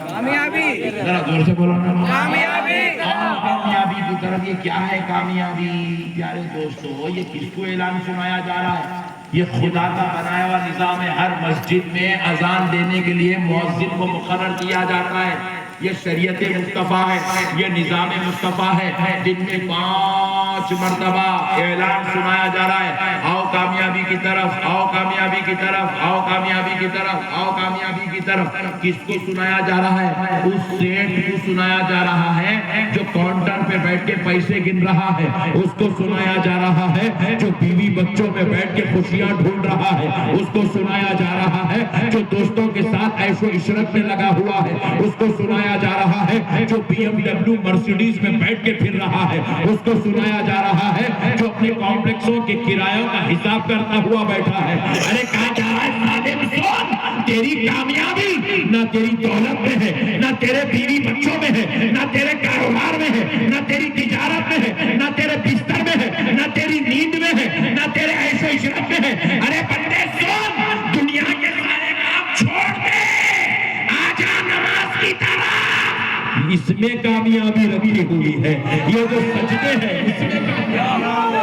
کامیابی، ذرا زور سے بولو نا، کامیابی، کامیابی کی طرف۔ یہ کیا ہے کامیابی؟ پیارے دوستو، یہ کس کو اعلان سنایا جا رہا ہے؟ یہ خدا کا بنایا ہوا نظام ہے۔ ہر مسجد میں اذان دینے کے لیے مؤذن کو مقرر کیا جاتا ہے۔ یہ شریعت مصطفیٰ ہے، یہ نظام مصطفیٰ ہے۔ دن میں 5 مرتبہ اعلان سنایا جا رہا ہے، آؤ کامیابی کی طرف، آؤ کامیابی کی طرف، آؤ کامیابی کی طرف، آؤ کامیابی کی طرف۔ کس کو سنایا جا رہا ہے؟ اس سیٹ کو سنایا جا رہا ہے جو کاؤنٹر پہ بیٹھ کے پیسے گن رہا ہے، اس کو سنایا جا رہا ہے جو بیوی بچوں میں بیٹھ کے خوشیاں ڈھونڈ رہا ہے، اس کو سنایا جا رہا ہے جو دوستوں کے ساتھ عیش و عشرت میں لگا ہوا ہے، اس کو سنایا جا رہا ہے جو BMW مرسیڈیز میں بیٹھ کے پھر رہا ہے، اس کو سنایا جا رہا ہے جو اپنے کمپلیکسوں کے کرایوں کا حساب کرتا ہوا بیٹھا ہے۔ ارے کہا جا رہا ہے سالم سن، تیری کامیابی نہ تیری دولت میں ہے، نہ تیرے بیوی بچوں میں ہے، نہ تیرے کاروبار میں ہے، نہ تیری تجارت میں ہے، نہ تیرے بستر میں ہے، نہ تیری نیند میں ہے، نہ تیرے عیش و عشرت میں ہے۔ ارے بندے سن، دنیا کے سارے کام چھوڑ دے، آجا نماز کی طرح۔ اس میں کامیابی رکھی ہوئی ہے، یہ جو سجدے ہیں اس میں کامیابی۔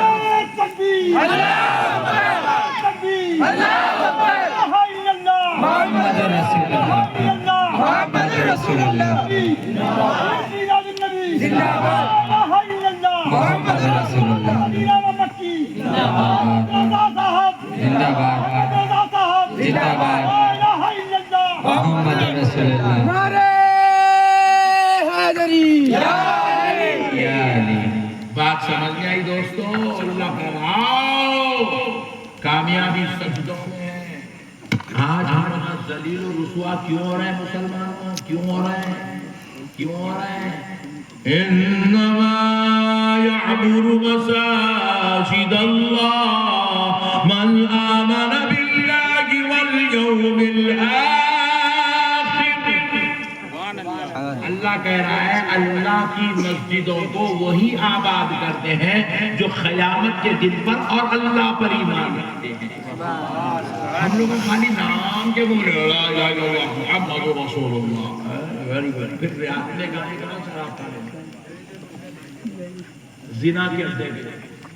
محمد رسول اللہ، محمد رسول اللہ، زندہ باد، محمد رسول اللہ، زندہ باد، زندہ باد، محمد رسول اللہ، نعرہ حیدری، یا علی۔ بات سمجھ میں آئی دوستو؟ اللہ کہاؤ کامیابی سجدوں میں ہے۔ آج ہم وہاں ذلیل و رسوا کیوں ہو رہے ہیں مسلمانوں؟ کیوں ہو رہے ہیں؟ کیوں ہو رہے ہیں؟ انما يعمر مساجد اللہ من آمن باللہ والیوم الآخر۔ اللہ کہہ رہا ہے اللہ کی مسجدوں کو وہی آباد کرتے ہیں جو قیامت کے دن پر اور اللہ پر ایمان رکھتے ہیں۔ ہم لوگوں خالی نام کے بولے لا الہ الا اللہ محمد رسول اللہ، پھر ریاض میں گانے گانا، شراب پینے، زنا کرتے ہوئے،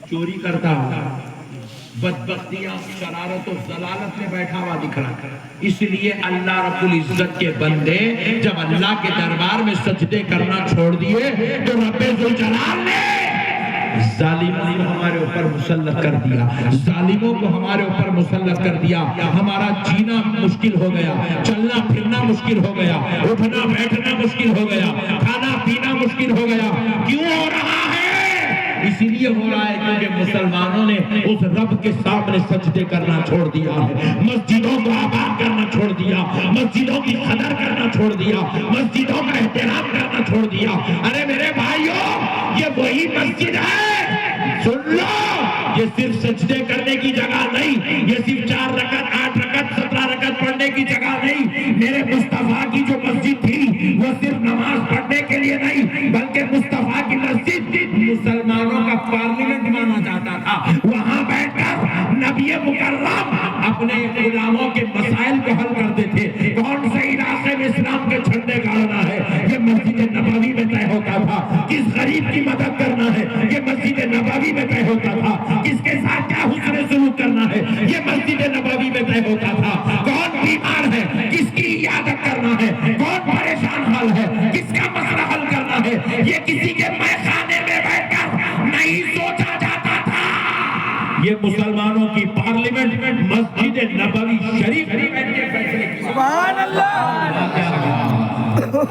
چوری کرتا ہوا، بدبختیاں، شرارت و ضلالت میں بیٹھا ہوا دکھ رہا۔ اس لیے اللہ رب العزت کے بندے جب اللہ کے دربار میں سجدے کرنا چھوڑ دیے تو رب ذوالجلال نے ظالموں کو ہمارے اوپر مسلط کر دیا، ظالموں کو ہمارے اوپر مسلط کر دیا۔ ہمارا جینا مشکل ہو گیا، چلنا پھرنا مشکل ہو گیا، اٹھنا بیٹھنا مشکل ہو گیا، کھانا پینا مشکل ہو گیا۔ کیوں ہو رہا ہے؟ اسی لیے ہو رہا ہے کیونکہ مسلمانوں نے اس رب کے سامنے سجدے کرنا چھوڑ دیا ہے، مسجدوں کو آباد کرنا چھوڑ دیا، مسجدوں کی قدر کرنا چھوڑ دیا، مسجدوں کا احترام کرنا چھوڑ دیا۔ ارے میرے بھائیوں، یہ وہی مسجد ہے، سن لو، یہ صرف سجدے کرنے کی جگہ نہیں، یہ صرف 4 رکعت 8 رکعت 17 رکعت پڑھنے کی جگہ نہیں۔ میرے مصطفیٰ کی جو مسجد تھی وہ صرف نماز پڑھنے کے لیے نہیں، بلکہ مصطفیٰ کی مسجد مسلمانوں کا پارلیمنٹ مانا جاتا تھا۔ وہاں بیٹھ کر نبی مکرم اپنے غلاموں کے مسائل کو حل کرتے تھے۔ کون سے علاقے میں اسلام کے جھنڈے گاڑنا ہے یہ مسجد نبوی میں طے ہوتا تھا، کس غریب کی مدد کرنا ہے یہ مسجد نبوی میں طے ہوتا تھا، کس کے ساتھ کیا حسن سلوک کرنا ہے یہ مسجد نبوی میں طے ہوتا تھا، کون بیمار ہے کس کی عیادت کرنا ہے، کون پریشان حال ہے کس کا مسئلہ حل کرنا ہے، یہ کسی کے میخانے میں بیٹھ کر نہیں سوچا جاتا تھا۔ یہ مسلمانوں کی پارلیمنٹ مسجد نبوی شریف میں بیٹھ کے فیصلے کیا۔ سبحان اللہ۔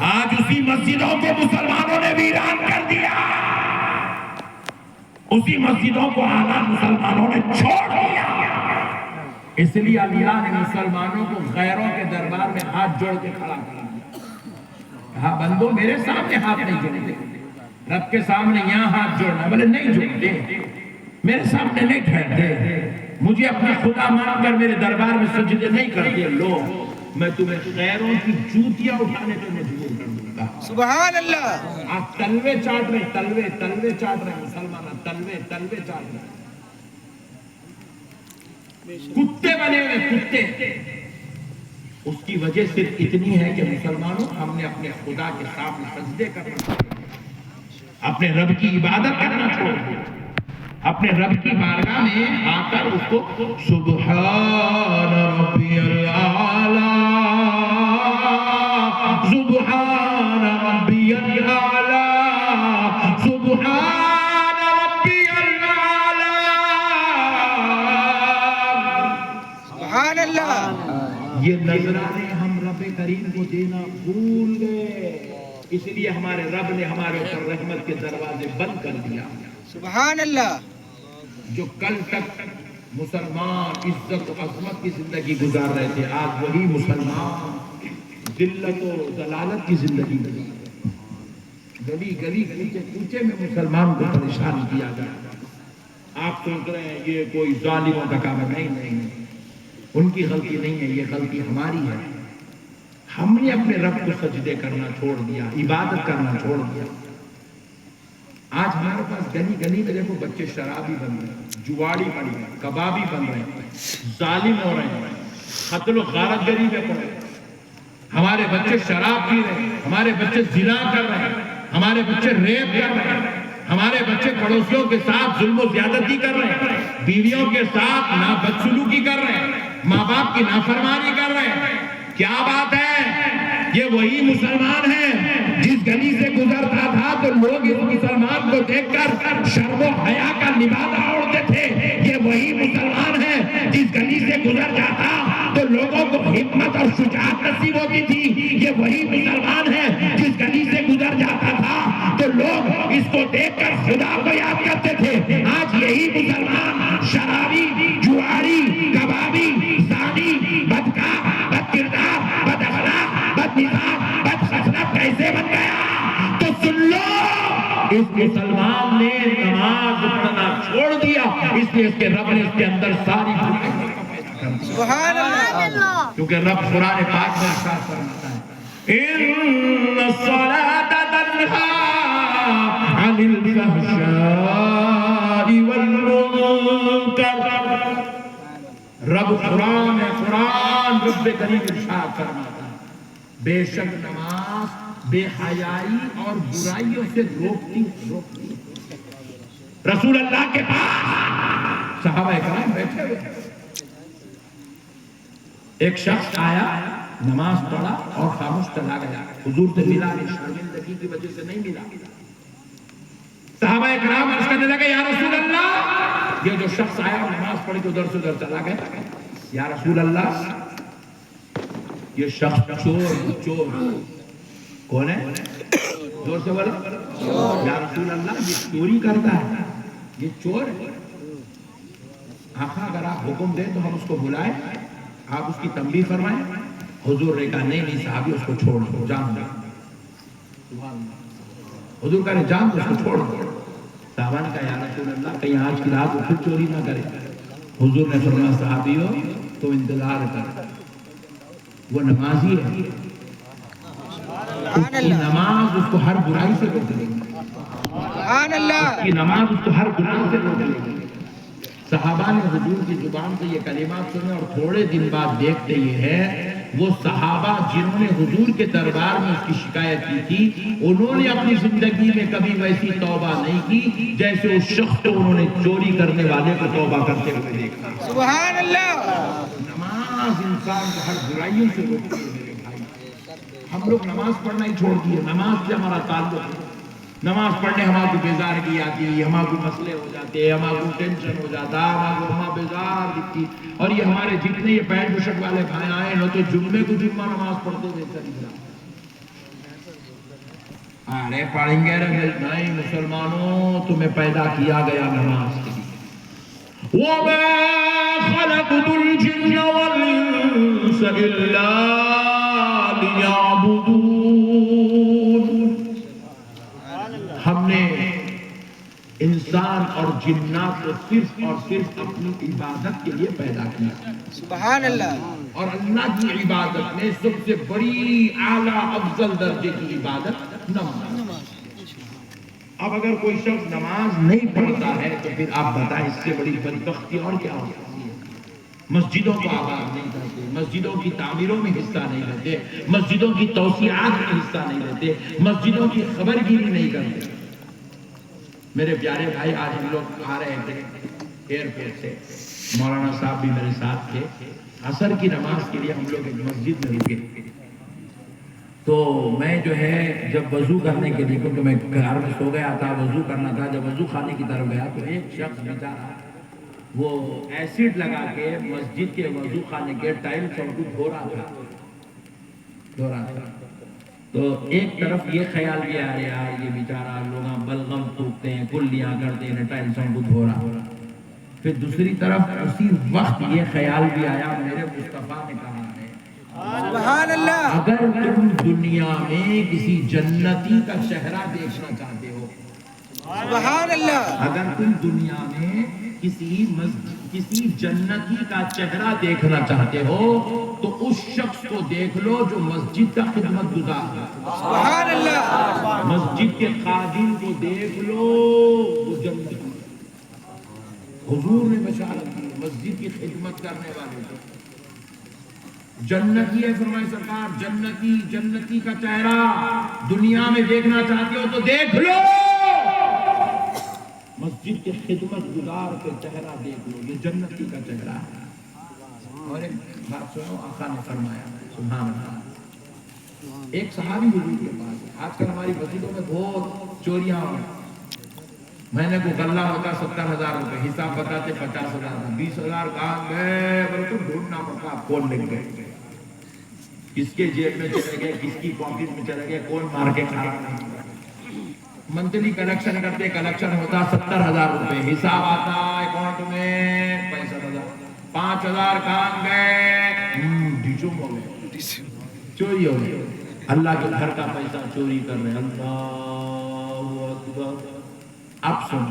آج اسی مسجدوں کو مسلمانوں نے ویران کر دیا، اسی مسجدوں کو آزاد مسلمانوں نے چھوڑ دیا۔ اس لیے اللہ نے مسلمانوں کو غیروں کے دربار میں ہاتھ جوڑ کے کھڑا کر دیا۔ کہا بندو میرے سامنے ہاتھ نہیں جوڑتے، رب کے سامنے یہاں ہاتھ جوڑنا، بولے نہیں جوڑتے، میرے سامنے نہیں ٹھہرتے، مجھے اپنا خدا مان کر میرے دربار میں سجدے نہیں کرتے لوگ، میں تمہیں غیروں کی جوتیاں اٹھانے پر مجبور کر دوں گا۔ سبحان اللہ۔ آپ تلوے چاٹ رہے، تلوے چاٹ رہے مسلمان، تلوے چاٹ رہے، کتے بنے ہوئے کتے، اس کی وجہ صرف اتنی ہے کہ مسلمانوں ہم نے اپنے خدا کے سامنے سجدے کرنا چھوڑ دیا، اپنے رب کی عبادت کرنا چھوڑ دیا، اپنے رب کی بارگاہ میں آ کر اس کو سبحان ربی الاعلی، سبحان ربی الاعلی، سبحان ربی الاعلی، سبحان اللہ۔ یہ نذرانے ہم رب کریم کو دینا بھول گئے، اس لیے ہمارے رب نے ہمارے اوپر رحمت کے دروازے بند کر دیا۔ سبحان اللہ۔ جو کل تک مسلمان عزت و عظمت کی زندگی گزار رہے تھے، آج وہی مسلمان ذلت و ضلالت کی زندگی گزار رہے ہیں۔ گلی گلی گلی کوچے میں مسلمان کو پریشان کیا جائے۔ آپ سوچ رہے ہیں یہ کوئی ظالموں کا کام ہے، نہیں، ان کی غلطی نہیں ہے، یہ غلطی ہماری ہے۔ ہم نے اپنے رب کو سجدے کرنا چھوڑ دیا، عبادت کرنا چھوڑ دیا۔ آج ہمارے پاس گلی گلی میں دیکھو بچے شرابی بن رہے ہیں، جواڑی بن رہے ہیں، کبابی بن رہے ہیں، ظالم ہو رہے ہیں، قتل و غارت گری میں پڑے ہیں۔ ہمارے بچے شراب پی رہے ہیں، ہمارے بچے زنا کر رہے ہیں، ہمارے بچے ریپ کر رہے ہیں، ہمارے بچے پڑوسیوں کے ساتھ ظلم و زیادتی کر رہے ہیں، بیویوں کے ساتھ بدسلوکی کر رہے ہیں، ماں باپ کی نافرمانی کر رہے ہیں۔ کیا بات ہے؟ یہ وہی مسلمان ہے جس گلی سے گزرتا تھا تو لوگ اس مسلمان کو دیکھ کر شرم و حیا کا لبادہ اوڑھتے تھے۔ یہ وہی مسلمان ہے جس گلی سے گزر جاتا تو لوگوں کو ہمت اور شجاعت نصیب ہوتی تھی۔ یہ وہی مسلمان ہے جس گلی سے گزر جاتا تھا تو لوگ اس کو دیکھ کر خدا کو یاد کرتے تھے۔ آج یہی مسلمان شرابی، جواری، کبابی، زانی، بدکار، بد کردار، بد اخلاق، بد مزاج، بد خصلت کیسے بن گیا؟ تو سن لو، اس مسلمان نے نماز پڑھنا چھوڑ دیا، اس لیے اس کے رب نے اس کے اندر ساری برائیوں کا پیدا کر دیا۔ سبحان اللہ۔ کیونکہ رب قرآن پاک میں ارشاد فرماتا ہے ان الصلاۃ تنہی عن الفحشاء والمنکر۔ رب قرآن ہے، قرآن رب کریم ارشاد فرماتا ہے بے شک نماز بے حیائی اور برائیوں سے روکتی۔ رسول اللہ کے پاس صحابہ کرام بیٹھے ہوئے، ایک شخص آیا، نماز پڑھا اور خاموش چلا گیا، حضور سے ملا نہیں، شرمندگی کی وجہ سے نہیں ملا۔ صحابہ کرام عرض کرنے لگے یا رسول اللہ، یہ جو شخص آیا اور نماز پڑھ کے ادھر سے ادھر چلا گیا، یا رسول اللہ یہ شخص چور کون ہے؟ زور سے بولے یا رسول اللہ یہ چوری کرتا ہے، یہ چور ہے۔ آقا اگر آپ حکم دیں تو ہم اس کو بلائیں، آپ اس کی تنبیہ فرمائیں۔ حضور نے کہا نہیں صحابی اس کو چھوڑ دو، جان دو۔ حضور کہا جان دو، اس کو چھوڑ دو۔ صحابہ نے کہا یا رسول اللہ کہیں آج کی رات وہ پھر چوری نہ کرے۔ حضور نے فرمایا صحابیو تو انتظار کر، وہ نمازی ہے، اس کی نماز اس کو ہر برائی سے روک لے گی، اس کی نماز اس کو ہر گناہ سے روک لے گی۔ صحابہ نے حضور کی زبان سے یہ کلمات سنے اور تھوڑے دن بعد دیکھتے یہ ہے وہ صحابہ جنہوں نے حضور کے دربار میں اس کی شکایت کی تھی، انہوں نے اپنی زندگی میں کبھی ویسی توبہ نہیں کی جیسے اس شخص کو انہوں نے چوری کرنے والے کو توبہ کرتے ہوئے دیکھا۔ سبحان اللہ۔ نماز انسان کو ہر برائیوں سے روکتی ہے میرے بھائی۔ ہم لوگ نماز پڑھنا ہی چھوڑ دیے، نماز سے ہمارا تعلق ہے۔ نماز پڑھنے ہمارے کو بیزارگی آتی ہے، ہمارے کو مسئلے ہو جاتے ہیں، ہمارے کو ٹینشن ہو جاتا ہے، ہمارے کو بیزار دکھتی۔ اور یہ ہمارے جتنے یہ پینٹ بشرٹ والے بھائی آئے ہیں تو جمعے کو جمعہ نماز پڑھتے ہوئے چلی ارے پڑھیں گے نہیں مسلمانوں، تمہیں پیدا کیا گیا نماز کے لیے۔ وَمَا خَلَقْتُ الْجِنَّ وَالْإِنسَ إِلَّا لِيَعْبُدُونِ۔ ہم نے انسان اور جنات کو صرف اور صرف اپنی عبادت کے لیے پیدا کیا۔ سبحان اللہ۔ اور اللہ کی عبادت میں سب سے بڑی اعلیٰ افضل درجے کی عبادت نماز۔ اب اگر کوئی شخص نماز نہیں پڑھتا ہے تو پھر آپ بتائیں اس سے بڑی بدبختی اور کیا ہو سکتی ہے؟ مسجدوں کو آباد نہیں کرتے، مسجدوں کی تعمیروں میں حصہ نہیں لیتے، مسجدوں کی توسیعات میں حصہ نہیں لیتے، مسجدوں کی خبر گیری نہیں کرتے۔ میرے پیارے بھائی، آج ہم لوگ آ رہے تھے ایئرپورٹ سے، مولانا صاحب بھی میرے ساتھ تھے، عصر کی نماز کے لیے ہم لوگ ایک مسجد میں رکے، تو میں جو ہے جب وضو کرنے کے لیے، کیونکہ میں گھر میں سو گیا تھا، وضو کرنا تھا، جب وضو خانے کی طرف گیا تو ایک شخص بیچارہ وہ ایسڈ لگا کے مسجد کے وضو خانے کے ٹائل سب کو دھو رہا تھا، تو ایک طرف یہ خیال بھی آ رہا ہے یہ بیچارہ لوگ بلغم تھوکتے ہیں، کلیاں کرتے ہیں، ٹائل سب کو دھو رہا، پھر دوسری طرف اسی وقت یہ خیال بھی آیا، میرے مصطفیٰ نے کہا ہے سبحان اللہ، اگر تم دنیا میں کسی جنتی کا چہرہ دیکھنا چاہتے ہو، سبحان اللہ، اگر تم دنیا میں کسی جنتی کا چہرہ دیکھنا چاہتے ہو تو اس شخص کو دیکھ لو جو مسجد کا خدمت گزار ہے، سبحان اللہ، مسجد کے خادم کو دیکھ لو، وہ جنتی، حضور نے بشارت کی مسجد کی خدمت کرنے والے کو جنتی ہے، فرمائے سرکار جنتی، جنتی کا چہرہ دنیا میں دیکھنا چاہتے ہو تو دیکھ لو، مسجد کے خدمت گزار کے چہرہ دیکھ لو، یہ جنتی کا چہرہ ہے۔ اور ایک بات سنو، آقا نے فرمایا سبحان اللہ، ایک صحابی حضور کے پاس ہے، آج کل ہماری مسجدوں میں بہت چوریاں ہو، میں نے کو غلہ ہوتا 70,000 روپے، حساب بتاتے 50,000، 20,000 کہاں گئے، بلکہ ڈھونڈنا پڑتا، کون لے گئے، کس کے جیب میں چلے گئے، کس کی پاکٹ میں چلے گئے، کون مار کے کھا رہا ہے۔ منتھلی کلیکشن کرتے، کلیکشن ہوتا 70,000 روپے، حساب آتا اکاؤنٹ میں 65,000، 5,000 کہاں گئے، ڈیچوم ہو گئے، چوری ہو گئی، اللہ کے گھر کا پیسہ چوری کر رہے ہیں، اللہ اکبر۔ اب سن،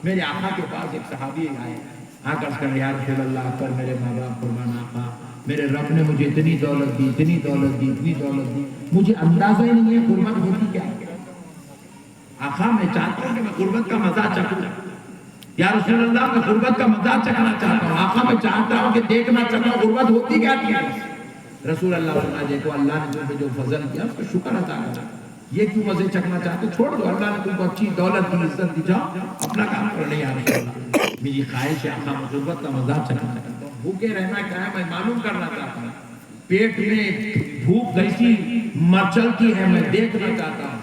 میرے آقا کے پاس ایک صحابی آئے، آ کر کہا یا رسول اللہ، پر میرے ماں باپ قربان آقا، میرے رب نے مجھے اتنی دولت دی، اتنی دولت دی، اتنی دولت دی، مجھے اندازہ ہی نہیں ہے قربت ہوتی کیا۔ آقا میں چاہتا ہوں کہ میں قربت کا مزہ چکھوں، یا رسول اللہ میں قربت کا مزہ چکھنا چاہتا ہوں، آقا میں چاہتا ہوں کہ دیکھنا چاہتا ہوں قربت ہوتی کیا تھی۔ رسول اللہ فرمایا دیکھو اللہ نے تم پہ جو فضل کیا اس کا شکر ادا کرو، یہ کیوں مزے چکھنا چاہتے، چھوڑ دو، اللہ نے تم کو اچھی دولت دی، عزت دی، جاؤ اپنا کام کرو۔ نہیں یا رسول اللہ میری خواہش ہے آقا میں قربت کا مزہ چکھنا چاہتا ہوں، بھوکے رہنا کیا ہے میں معلوم کرنا چاہتا ہوں، پیٹ میں بھوک کیسی مچلتی ہے میں دیکھنا چاہتا ہوں،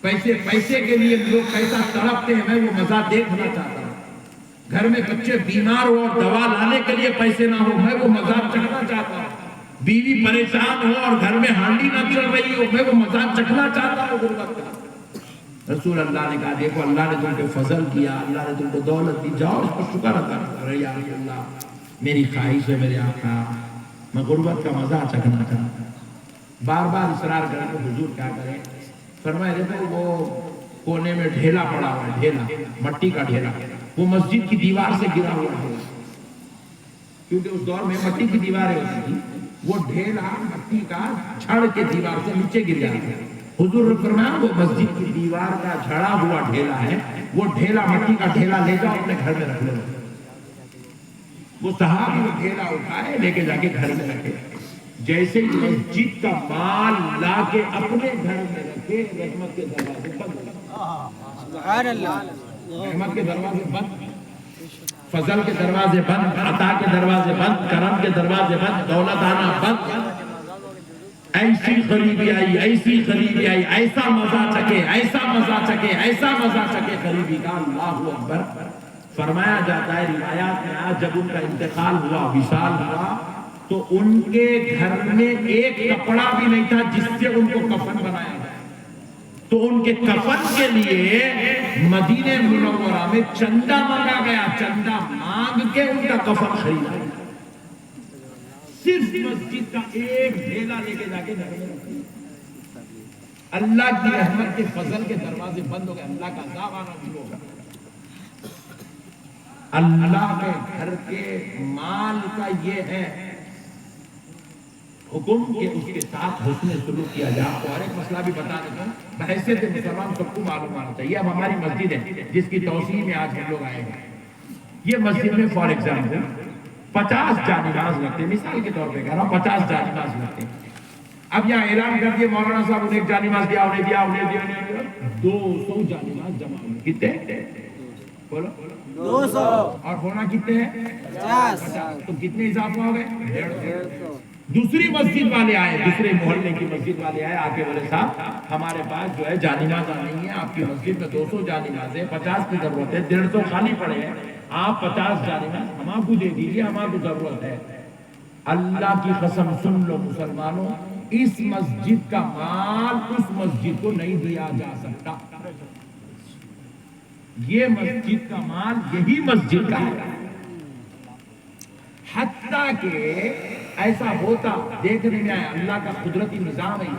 پیسے کے لیے لوگ کیسا تڑپتے ہیں میں وہ مزہ دیکھنا چاہتا ہوں، گھر میں بچے بیمار ہو اور دوا لانے کے لیے پیسے نہ ہو میں وہ مزہ چکھنا چاہتا ہوں، بیوی پریشان ہو اور گھر میں ہانڈی نہ چل رہی ہو میں وہ مزہ چکھنا چاہتا ہوں غربت کا۔ رسول اللہ نے کہا دیکھو اللہ نے تم کو فضل کیا، اللہ نے تم کو دولت دی، جاؤ اس پر شکر ادا کرو۔ یا رسول اللہ میری خواہش ہے میرے آقا میں غربت کا مزہ چکھنا چاہتا ہوں، بار بار اصرار کریں تو حضور کیا کریں، فرمائے دیکھو وہ کونے میں ڈھیلا پڑا ہوا ہے، ڈھیلا مٹی کا ڈھیلا، وہ مسجد کی دیوار سے گرا ہوا ہے، کیونکہ اس دور میں مٹی کی دیواریں ہوتی تھی، وہ ڈھیلا مٹی کا جھڑ کے دیوار سے نیچے گر جاتا ہے۔ حضور نے فرمایا وہ مسجد کی دیوار کا جھڑا ہوا ڈھیلا ہے، وہ ڈھیلا مٹی کا ڈھیلا لے جاؤ اپنے گھر میں رکھ لو۔ وہ صحابی وہ ڈھیلا اٹھائے لے کے جا کے گھر میں رکھے، جیسے مسجد کا مال لا کے اپنے گھر میں رکھے، رحمت کے دروازے بند، سبحان اللہ، رحمت کے دروازے بند، فضل کے دروازے بند، عطا کے دروازے بند، کرم کے دروازے بند، دولت آنا بند۔ ایسی غریبی آئی، ایسی غریبی آئی، ایسا مزہ چکے، ایسا مزہ چکے، ایسا مزہ چکے غریبی کا، اللہ اکبر۔ فرمایا جاتا ہے روایات میں آج جب ان کا انتقال ہوا، وصال ہوا، تو ان کے گھر میں ایک کپڑا بھی نہیں تھا جس سے ان کو کفن بنایا گیا، تو ان کے کفن کے لیے مدینہ منورہ میں چندہ مانگا گیا، چندہ مانگ کے ان کا کفن خریدا گیا، صرف مسجد کا ایک ڈھیلا لے کے جا کے گھر میں رکھا۔ اللہ کی رحمت کے فضل کے دروازے بند ہو گئے، اللہ کا عذاب آنا شروع ہو گیا۔ اللہ کے گھر کے مال کا یہ ہے حکم کہ اس کے ساتھ حسن سلوک کیا جائے۔ آپ کو اور ایک مسئلہ بھی بتا دیتا ہوں، بحیثیت مسلمان سب کو معلوم ہونا چاہیے۔ اب ہماری مسجد ہے جس کی توسیع میں آج ہم لوگ آئے ہیں، یہ مسجد میں فار ایگزامپل 50 جانماز لگتے ہیں، مثال کے طور پہ کہہ رہا ہوں 50 جانماز لگتے ہیں۔ اب یہاں اعلان کر دیے مولانا صاحب انہیں ایک جانماز دیا، انہیں دیا 200 جانماز جمع ہوئے، کتنے بولو 200 اور ہونا کتنے ہیں 50 تو کتنے اضافہ ہو گئے 150۔ دوسری مسجد والے آئے، دوسرے محلے کی مسجد والے آئے، آ کے بولے صاحب ہمارے پاس جو ہے جانماز نہیں ہے، آپ کی مسجد میں 200 جانماز ہے، 50 کی ضرورت ہے، 150 خالی پڑے ہیں، آپ 50 جانماز ہم آپ کو دے دیجیے، ہم آپ کو ضرورت ہے۔ اللہ کی قسم سن لو مسلمانوں، اس مسجد کا مال اس مسجد کو نہیں دیا جا سکتا، یہ مسجد کا مال یہی مسجد کا ہے۔ حتیٰ کہ ایسا ہوتا دیکھنے میں آیا، اللہ کا قدرتی نظام ہے،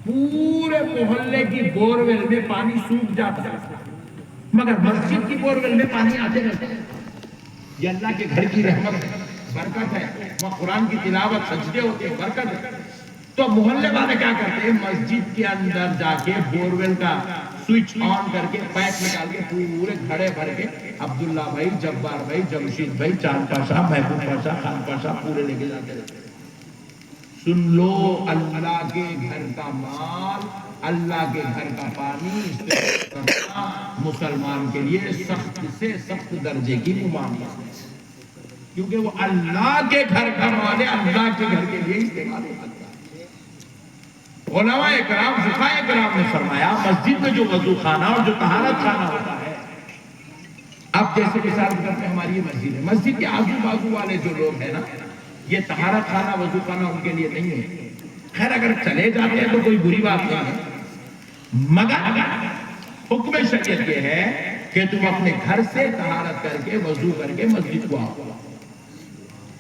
پورے محلے کی بورویل میں پانی سوکھ جاتا ہے مگر مسجد کی بورویل میں پانی آتے رہتے ہیں۔ یہ اللہ کے گھر کی رحمت ہے، برکت ہے، وہاں قرآن کی تلاوت سجدے ہوتے ہیں، برکت ہے۔ تو محلے والے کیا کرتے ہیں، مسجد کے اندر جا کے بورویل کا سوئچ آن کر کے پائپ نکال کے پورے گھڑے بھر کے عبداللہ بھائی، جبار بھائی، جمشید بھائی، چاند پاشا، محبوب پاشا، خان پاشا پورے لے کے جاتے رہتے۔ سن لو، اللہ کے گھر کا مال، اللہ کے گھر کا پانی استعمال کرنا مسلمان کے لیے سخت سے سخت درجے کی ممانعت ہے، کیونکہ وہ اللہ کے گھر کا مال ہے، اللہ کے گھر کے لیے استعمال ہوتا ہے۔ علماء کرام، فقہاء کرام نے فرمایا مسجد میں جو وضو خانہ اور جو طہارت خانہ ہوتا ہے، اب جیسے مثال کے طور پہ ہماری یہ مسجد ہے، مسجد کے آزو بازو والے جو لوگ ہیں نا، یہ طہارت خانہ وضو خانہ ان کے لیے نہیں ہے۔ خیر اگر چلے جاتے ہیں تو کوئی بری بات نہیں ہے، مگر حکم شریعت یہ ہے کہ تم اپنے گھر سے طہارت کر کے وضو کر کے مسجد کو آؤ۔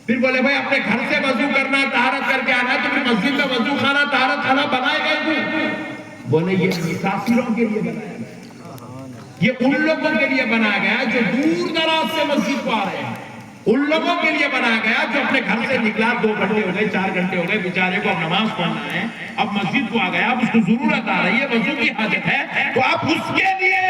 پھر بولے بھائی اپنے گھر سے وضو کرنا ہے، طہارت کر کے آنا ہے، تو پھر مسجد میں وضو خانہ طہارت خانہ بنائے گئے کیوں؟ بولے یہ مسافروں کے لیے بنایا گیا، یہ ان لوگوں کے لیے بنایا گیا جو دور دراز سے مسجد کو آ رہے ہیں، ان لوگوں کے لیے بنایا گیا جو اپنے گھر سے نکلا، 2 گھنٹے ہو گئے، 4 گھنٹے ہو گئے، بیچارے کو اب نماز پڑھنا ہے، اب مسجد کو آ گیا، اب اس کو ضرورت آ رہی ہے، وضو کی حاجت ہے، تو اب اس کے لیے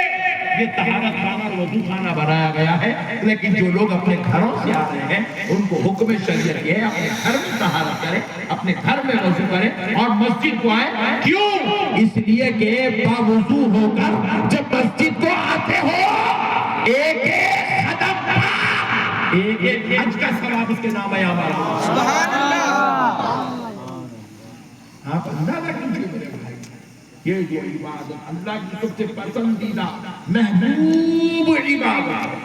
یہ طہارت خانہ اور وضو خانہ بنایا گیا ہے۔ لیکن جو لوگ اپنے گھروں سے آ رہے ہیں ان کو حکم شریعت یہ ہے اپنے گھر میں طہارت کریں، اپنے گھر میں وضو کریں اور مسجد کو آئیں۔ کیوں؟ اس لیے کہ باوضو ہو کر جب مسجد کو آتے ہو، ایک ایک قدم پر ایک ایک حج کا ثواب اس کے نام ہے ہمارا۔ سبحان اللہ۔ آپ اندازہ کیجئے میرے بھائی، یہ عبادت اللہ کی سب سے پسندیدہ محبوب عبادت،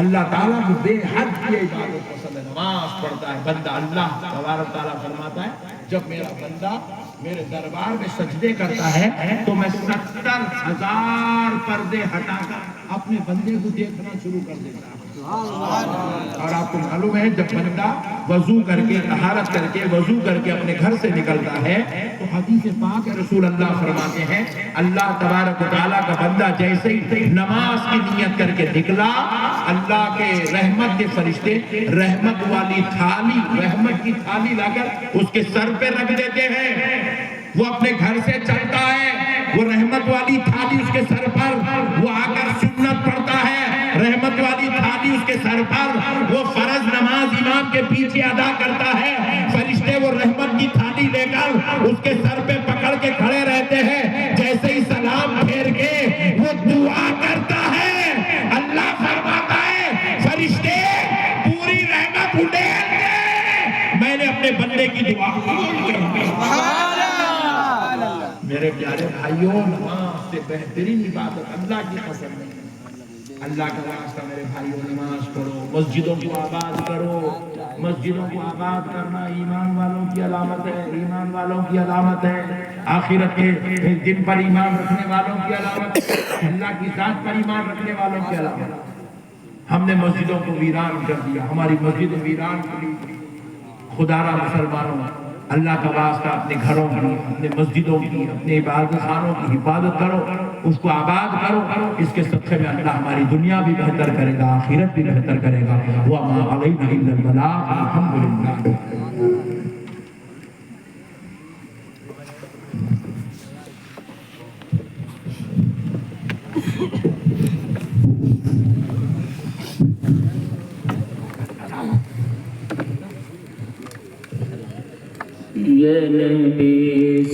اللہ تعالیٰ کو بے حد کی عبادت پسند ہے۔ نماز پڑھتا ہے بندہ، اللہ تبارک تعالیٰ فرماتا ہے جب میرا بندہ میرے دربار میں سجدے کرتا ہے تو میں 70,000 پردے ہٹا کر اپنے بندے کو دیکھنا شروع کر دیتا ہوں۔ اور آپ کو معلوم ہے جب بندہ وضو کر کے طہارت کر کے وضو کر کے اپنے گھر سے نکلتا ہے تو حدیث پاک رسول اللہ فرماتے ہیں اللہ تبارک و تعالیٰ کا بندہ جیسے ہی نماز کی نیت کر کے نکلا، اللہ کے رحمت کے فرشتے رحمت والی تھالی، رحمت کی تھالی لا کر اس کے سر پہ رکھ دیتے ہیں۔ وہ اپنے گھر سے چلتا ہے، وہ رحمت والی تھالی اس کے سر پر، وہ آ کر سنت پڑھتا ہے، رحمت والی تھالی اس کے سر پر، وہ فرض نماز امام کے پیچھے ادا کرتا ہے، فرشتے وہ رحمت کی تھالی لے کر اس کے سر پہ پکڑ کے کھڑے رہتے ہیں، جیسے ہی سلام پھیر کے وہ دعا کرتا ہے، اللہ فرماتا ہے فرشتے پوری رحمت اٹھیل دے، میں نے اپنے بندے کی دعا قبول کر لی۔ میرے پیارے بھائیوں، نماز سے بہترین عبادت اللہ کی قسم ہے۔ اللہ کا واسطہ میرے بھائیوں، نماز پڑھو، مسجدوں کو آباد کرو۔ مسجدوں کو آباد کرنا ایمان والوں کی علامت ہے، ایمان والوں کی علامت ہے، آخرت کے دن پر ایمان رکھنے والوں کی علامت ہے، اللہ کی ذات پر ایمان رکھنے والوں کی علامت ہے۔ ہم نے مسجدوں کو ویران کر دیا، ہماری مسجدیں ویران کری۔ خدا را مسلمانوں، اللہ کا واسطہ اپنے گھروں کی، اپنے مسجدوں کی، اپنے عبادت خانوں کی حفاظت کرو، اس کو آباد کرو۔ اس کے صدقے میں اللہ ہماری دنیا بھی بہتر کرے گا، آخرت بھی بہتر کرے گا۔ وَمَا عَلَيْنَا إِلَّا الْبَلَاغُ۔ الحمدللہ۔ یا نبی